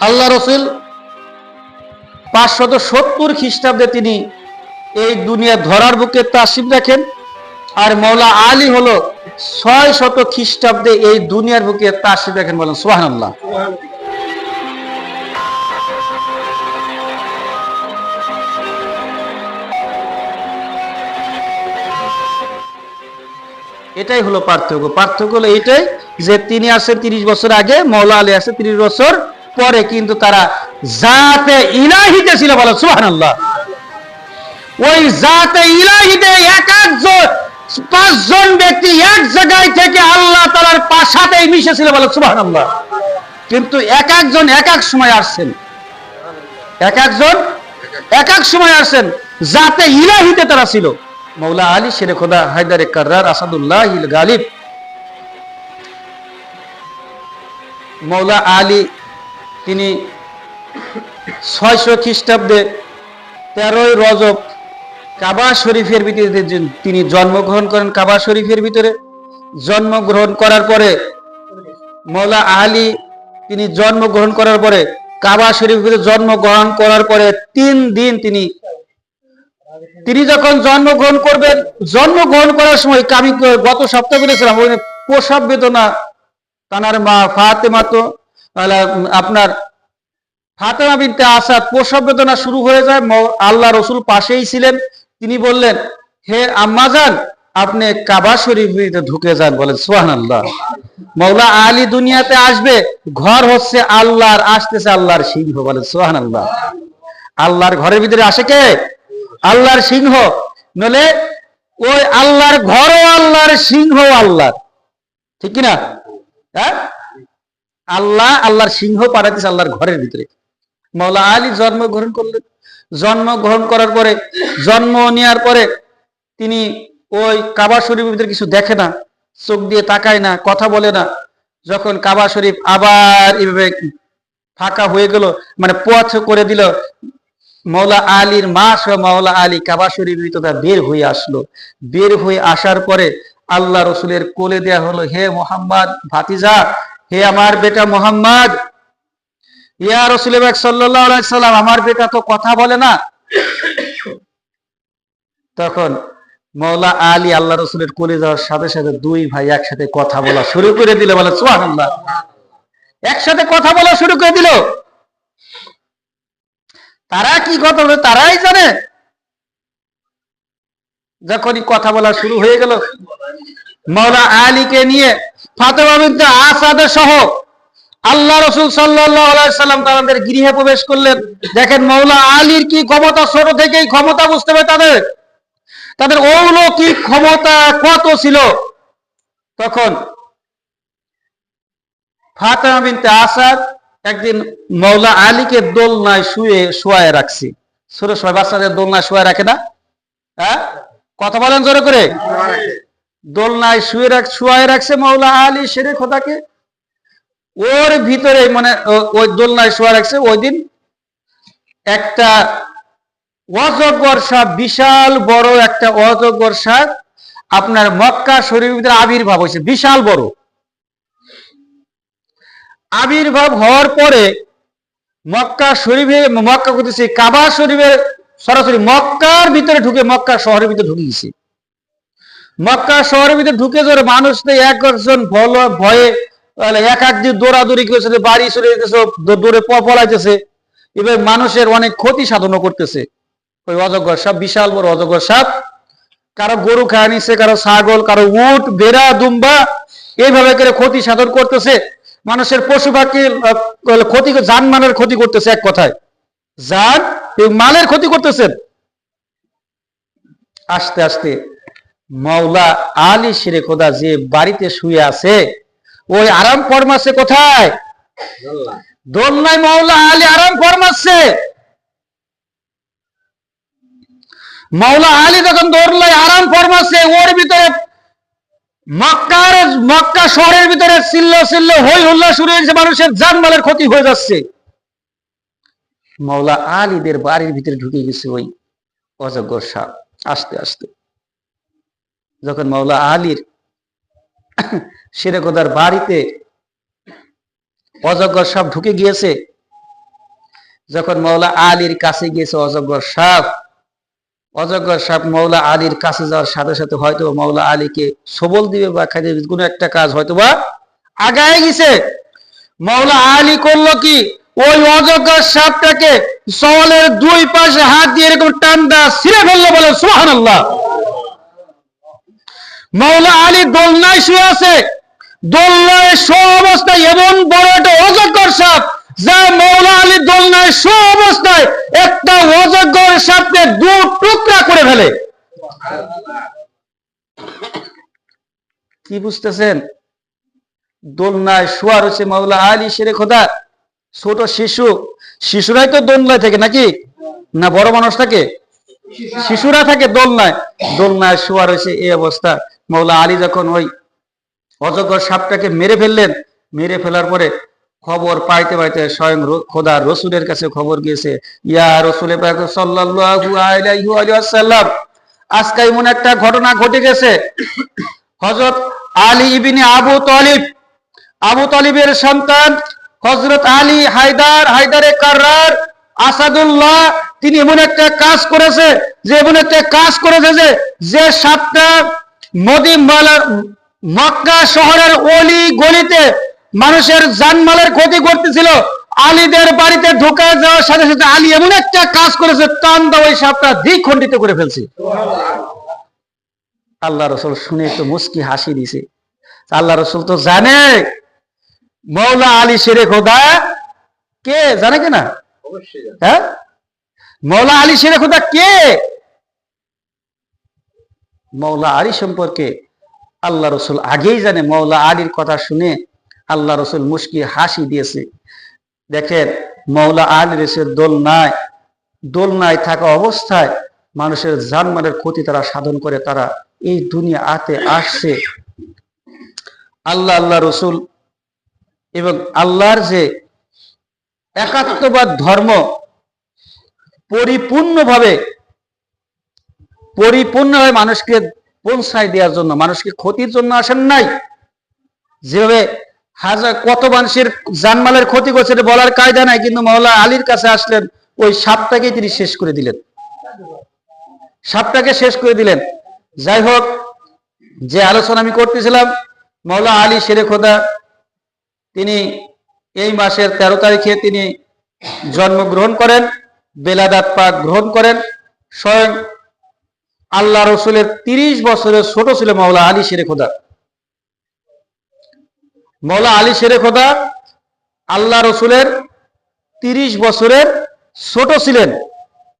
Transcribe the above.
আল্লাহ রসুল 570 খ্রিস্টাব্দে তিনি এই দুনিয়া ধরার বুকে তাশরিফ রাখেন, আর মৌলা আলী হলো 600 খ্রিস্টাব্দে এই দুনিয়ার বুকে তাশরিফ রাখেন। বলেন সুবহানাল্লাহ। এটাই হলো পার্থক্য। পার্থক্য হলো এইটাই যে তিনি আসেন 30 বছর আগে, মৌলা আলী আসে 30 বছর পরে, কিন্তু তারা জাতে ইলাহিতে ছিল। বলো সুবহানাল্লাহ। ওই জাতে ইলাহিতে এক একজন 5 জন ব্যক্তি এক জায়গায় থেকে আল্লাহ তাআলার সাথেই মিশেছিল। বলো সুবহানাল্লাহ। কিন্তু এক একজন এক এক সময় আসছেন, এক একজন এক এক সময় আসছেন, জাতে ইলাহিতে তারা ছিল। মৌলা আলী শেরে খোদা হায়দারে কাররার আসাদুল্লাহিল গালিব, মৌলা আলী তিনি 600 খ্রিস্টাব্দে 13ই রজব কাবা শরীফের ভিতরে তিনি জন্মগ্রহণ করেন। কাবা শরীফের ভিতরে জন্মগ্রহণ করার পরে মৌলা আলী তিনি জন্মগ্রহণ করার পরে কাবা শরীফের ভিতরে জন্মগ্রহণ করার পরে 3 দিন তিনি যখন জন্মগ্রহণ করবেন, জন্মগ্রহণ করার সময় আমি গত সপ্তাহে বলেছিলাম প্রসব বেদনা, তানার মা ফাতেমা তো আপনার ফাতেমা বিনতে আসাদ প্রসব বেদনা শুরু হয়ে যায়। আল্লাহ রসুল পাশেই ছিলেন। তিনি বললেন, হে আম্মাজান, আপনি কাবা শরীফে ঢুকে যান। বলেন সুবহানাল্লাহ। মৌলা আলী দুনিয়াতে আসবে, ঘর হচ্ছে আল্লাহর, আসতেছে আল্লাহর সিংহ। বলেন সুবহানাল্লাহ। আল্লাহর ঘরের ভিতরে আসে কে? আল্লাহর সিংহ। নলে ওই আল্লাহর ঘরও আল্লাহর, সিংহ আল্লাহর, ঠিক কিনা? হ্যাঁ, আল্লাহর সিংহ পাঠাতেছে আল্লাহর ঘরের ভিতরে। মৌলা আলী জন্মগ্রহণ করলেন। জন্মগ্রহণ করার পরে, জন্ম নেওয়ার পরে তিনি ওই কাবা শরীফের ভিতরে কিছু দেখে না, চোখ দিয়ে তাকায় না, কথা বলে না। যখন কাবা শরীফ আবার এভাবে ফাঁকা হয়ে গেল, মানে পথ করে দিল, মৌলা আলীর মা সহ মৌলা আলী কাবা শরীফ ভিতরে বের হয়ে আসলো। বের হয়ে আসার পরে আল্লাহ রসুলের কোলে দেয়া হলো, হে মোহাম্মদ ভাতিজা, হে আমার বেটা মোহাম্মদ, ইয়া রাসূলুল্লাহ সাল্লাল্লাহু আলাইহি সাল্লাম, আমার বেটা তো কথা বলে না। তখন মৌলা আলী আল্লাহ রসুলের কোলে যাওয়ার সাথে সাথে 2 ভাই একসাথে কথা বলা শুরু করে দিল। বলে সুবহানাল্লাহ। একসাথে কথা বলা শুরু করে দিল। তারা কি কথা বলে তারাই জানে। যখনই কথা বলা শুরু হয়ে গেল, মৌলা আলীকে নিয়ে ফাতেমা বিনতে আসাদ সহ আল্লাহ রসুল সাল্লাল্লাহু আলাইহি সাল্লাম তাদের গৃহে প্রবেশ করলেন। দেখেন মৌলা আলীর কি ক্ষমতা, ছোট থেকেই ক্ষমতা বুঝতে হবে তাদের অলৌকিক ক্ষমতা কত ছিল। তখন ফাতেমা বিনতে আসাদ একদিন মৌলা আলীকে দোলনায় শুয়ে রাখছি। ছোট সময় বাচ্চাদের দোলনায় শুয়ে রাখে না? হ্যাঁ, কথা বলেন জোরে করে। দোলনায় শুয়ে রাখছে মৌলা আলী শেরে খোদাকে। ওর ভিতরে মানে ওই দোলনায় শুয়ে রাখছে। ওই দিন একটা অজগর সাপ, বিশাল বড় একটা অজগর সাপ আপনার মক্কা শরীফের ভিতরে আবির্ভাব হয়েছে, বিশাল বড়। আবির্ভাব হওয়ার পরে মক্কা শরীফে, মক্কা করতেছে কাবা শরীফে, সরাসরি মক্কার ভিতরে ঢুকে, মক্কা শহরের ভিতরে ঢুকে গেছে। মক্কা শহরের ভিতরে ঢুকে ধরে মানুষ একজন ভয়ে এক দিন দৌড়াদৌড়ি করেছে, বাড়ি চলে যেতেছে, দৌড়ে পলাইতেছে। এবার মানুষের অনেক ক্ষতি সাধনও করতেছে। ওই অজগর সাপ, বিশাল বড় অজগর সাপ, কারো গরু খায় নিচ্ছে, কারো ছাগল, কারো উট, ভেড়া, দুম্বা, এইভাবে করে ক্ষতি সাধন করতেছে। মানুষের পশু পাখি ক্ষতি, জানমালের ক্ষতি করতেছে। এক কথায় জান মালের ক্ষতি করতেছেন। আস্তে আস্তে মৌলা আলী শেরে খোদা যে বাড়িতে শুয়ে আছে, ওই আরাম ফরমাচ্ছে কোথায়? দোলনায় মৌলা আলী আরাম ফরমাচ্ছে। মৌলা আলী যখন দোলনায় আরাম ফরমাচ্ছে, ওর ভিতরে মক্কা শহরের ভিতরে চিল্ল হই হুল্লা শুরু হয়েছে, মানুষের জানমালের ক্ষতি হয়ে যাচ্ছে। মৌলা আলীদের বাড়ির ভিতরে ঢুকে গেছে ওই অজগর সাপ। আস্তে আস্তে যখন মৌলা আলীর শেরে খোদার বাড়িতে অজগর সাপ ঢুকে গিয়েছে, যখন মৌলা আলীর কাছে গিয়েছে অজগর সাপ মৌলা আলীর কাছে যাওয়ার সাথে সাথে হয়তো মৌলা আলীকে সবল দিবে বা খাই দিবে, কোনো একটা কাজ হয়তো বা আগায় গেছে। মৌলা আলী করলো কি, ওই অজগর সাপটাকে সওয়ালের দুই পাশে হাত দিয়ে এরকম টান দেয়া ছিঁড়ে ফেললো, বলে সুবহানাল্লাহ। মৌলা আলী দোলনায় শুয়ে আছে, দোলনায় শোয়া অবস্থায় এমন বড় একটা অজগর সাপ যা মৌলা আলী দোলনায় শোয়া অবস্থায় একটা অজগর সাপকে দু টুকরা করে ফেলে। কি বুঝতেছেন? দোলনায় শোয়া রয়েছে মৌলা আলী শেরে খোদা, ছোট শিশুরাই তো দোলনায় থাকে নাকি, না বড় মানুষ থাকে? শিশুরা থাকে দোলনায় শোয়া রয়েছে। এই অবস্থা মৌলা আলী যখন ওই অজগর সাপটাকে মেরে ফেললেন, মেরে ফেলার পরে খবর পাইতে পাইতে স্বয়ং খোদার রসুলের কাছে খবর গিয়েছে, ইয়া রসুলে পাক সাল্লাল্লাহু আলাইহি ওয়াসাল্লাম, আজকে এমন একটা ঘটনা ঘটে গেছে। হযরত আলী ইবনে আবু তালিবের সন্তান হযরত আলী হায়দারে কাররার আসাদুল্লাহ, তিনি এমন একটা কাজ করেছে যে সাপটা মক্কা শহরের অলি গলিতে মানুষের জানমালের ক্ষতি করতেছিল। আলীদের বাড়িতে ঢোকা যাওয়ার সাথে সাথে আলী এমন একটা কাজ করেছে, টান দা ওই সাপটা দ্বিখণ্ডিত করে ফেলছে। আল্লাহ রসুল শুনে একটু মুস্কি হাসি দিছে। আল্লাহ রসুল তো জানে মৌলা আলী শেরে খোদা কে, জানে কিনা? হ্যাঁ, মৌলা আলী শেরে খোদা কে? মৌলা আলী সম্পর্কে আল্লাহ রসুল আগেই জানে। মৌলা আলীর কথা শুনে আল্লাহ রসুল মুস্কি হাসি দিয়েছে। দেখেন, মৌলা আলী রসুল দোলনায় থাকা অবস্থায় মানুষের জানমালের ক্ষতি তারা সাধন করে, তারা এই দুনিয়াতে আসছে। আল্লাহ রসুল এবং আল্লাহর যে একাত্মবাদ ধর্ম পরিপূর্ণভাবে মানুষকে পৌঁছায় দেওয়ার জন্য, মানুষকে ক্ষতির জন্য আসেন নাই। যেভাবে কত মানুষের জানমালের ক্ষতি করছে বলার কায়দা নাই, কিন্তু মৌলা আলীর কাছে আসলেন, ওই সাপটাকে তিনি শেষ করে দিলেন। যাই হোক, যে আলোচনা আমি করতেছিলাম, মৌলা আলী শেরে খোদা তিনি এই মাসের 13 তারিখে তিনি জন্মগ্রহণ করেন, বেলাদাত পাক গ্রহণ করেন। স্বয়ং আল্লাহ রসুলের 30 বছরের ছোট ছিল মৌলা আলী শেরে খোদা। মৌলা আলী শেরে খোদা আল্লাহ রসুলের 30 বছরের ছোট ছিলেন।